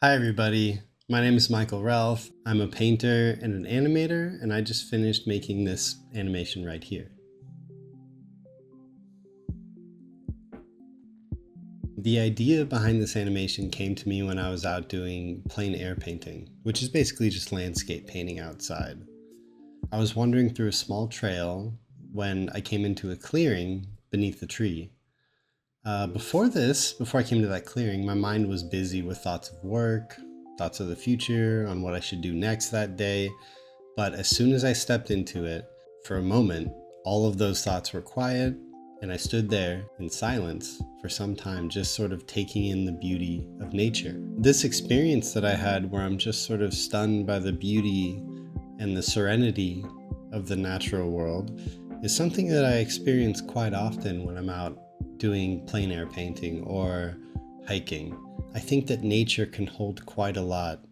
Hi everybody, my name is Michael Ralph. I'm a painter and an animator, and I just finished making this animation right here. The idea behind this animation came to me when I was out doing plein air painting, which is basically just landscape painting outside. I was wandering through a small trail when I came into a clearing beneath the tree. Before I came to that clearing, my mind was busy with thoughts of work, thoughts of the future, on what I should do next that day. But as soon as I stepped into it, for a moment, all of those thoughts were quiet, and I stood there in silence for some time, just sort of taking in the beauty of nature. This experience that I had, where I'm just sort of stunned by the beauty and the serenity of the natural world, is something that I experience quite often when I'm out doing plein air painting or hiking. I think that nature can hold quite a lot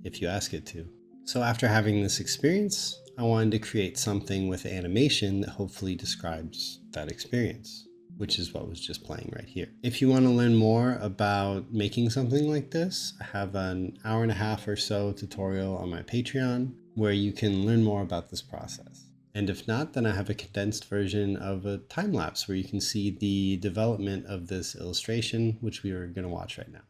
if you ask it to. So after having this experience, I wanted to create something with animation that hopefully describes that experience, which is what was just playing right here. If you want to learn more about making something like this, I have an hour and a half or so tutorial on my Patreon where you can learn more about this process. And if not, then I have a condensed version of a time lapse where you can see the development of this illustration, which we are going to watch right now.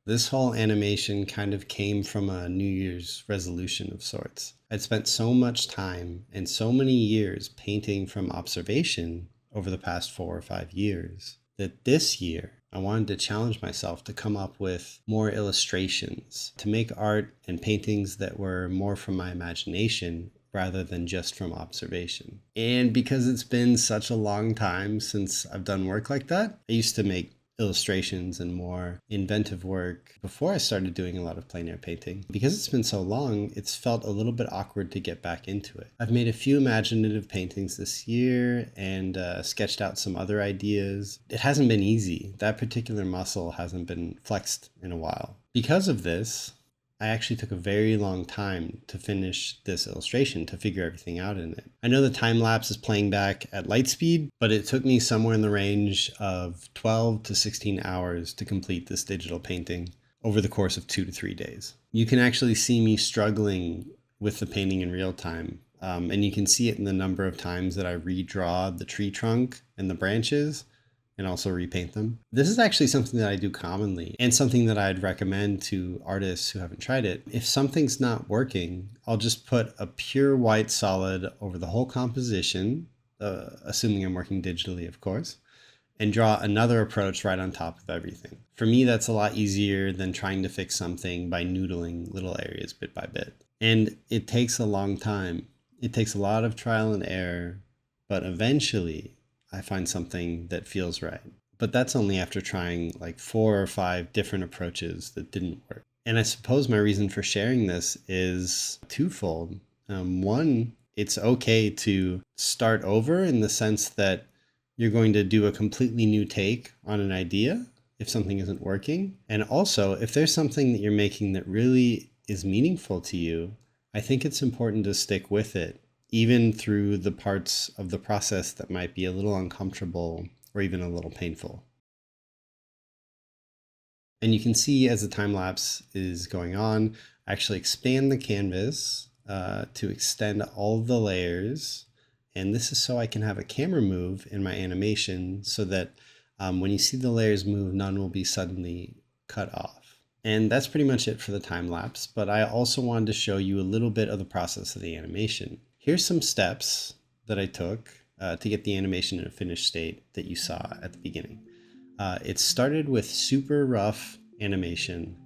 This whole animation kind of came from a New Year's resolution of sorts. I'd spent so much time and so many years painting from observation over the past 4 or 5 years that this year I wanted to challenge myself to come up with more illustrations, to make art and paintings that were more from my imagination rather than just from observation. And because it's been such a long time since I've done work like that, I used to make illustrations and more inventive work before I started doing a lot of plein air painting. Because it's been so long, it's felt a little bit awkward to get back into it. I've made a few imaginative paintings this year and sketched out some other ideas. It hasn't been easy. That particular muscle hasn't been flexed in a while. Because of this, I actually took a very long time to finish this illustration, to figure everything out in it. I know the time lapse is playing back at light speed, but it took me somewhere in the range of 12 to 16 hours to complete this digital painting over the course of 2 to 3 days. You can actually see me struggling with the painting in real time. And you can see it in the number of times that I redraw the tree trunk and the branches and also repaint them. This is actually something that I do commonly and something that I'd recommend to artists who haven't tried it. If something's not working, I'll just put a pure white solid over the whole composition, assuming I'm working digitally, of course, and draw another approach right on top of everything. For me, that's a lot easier than trying to fix something by noodling little areas bit by bit. And it takes a long time. It takes a lot of trial and error, but eventually I find something that feels right. But that's only after trying like 4 or 5 different approaches that didn't work. And I suppose my reason for sharing this is twofold. One, it's okay to start over in the sense that you're going to do a completely new take on an idea if something isn't working. And also, if there's something that you're making that really is meaningful to you, I think it's important to stick with it, even through the parts of the process that might be a little uncomfortable or even a little painful. And you can see as the time lapse is going on, I actually expand the canvas to extend all of the layers. And this is so I can have a camera move in my animation so that when you see the layers move, none will be suddenly cut off. And that's pretty much it for the time lapse, but I also wanted to show you a little bit of the process of the animation. Here's some steps that I took to get the animation in a finished state that you saw at the beginning. It started with super rough animation.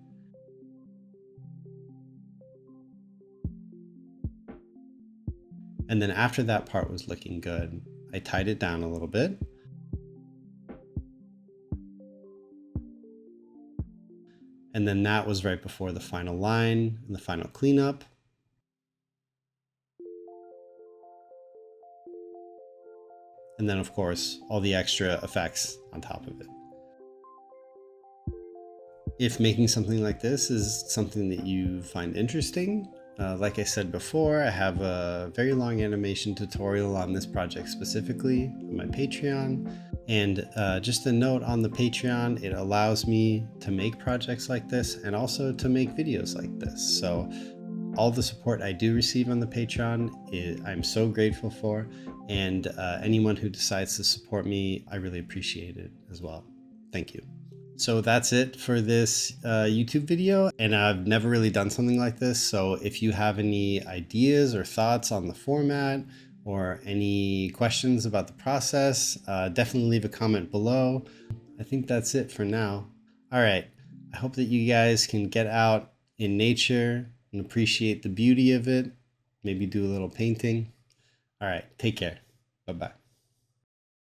And then after that part was looking good, I tied it down a little bit. And then that was right before the final line and the final cleanup. And then of course, all the extra effects on top of it. If making something like this is something that you find interesting, Like I said before, I have a very long animation tutorial on this project specifically on my Patreon. And just a note on the Patreon, it allows me to make projects like this and also to make videos like this. So all the support I do receive on the Patreon, I'm so grateful for. And anyone who decides to support me, I really appreciate it as well. Thank you. So that's it for this YouTube video, and I've never really done something like this. So if you have any ideas or thoughts on the format or any questions about the process, definitely leave a comment below. I think that's it for now. All right. I hope that you guys can get out in nature and appreciate the beauty of it. Maybe do a little painting. All right. Take care. Bye-bye.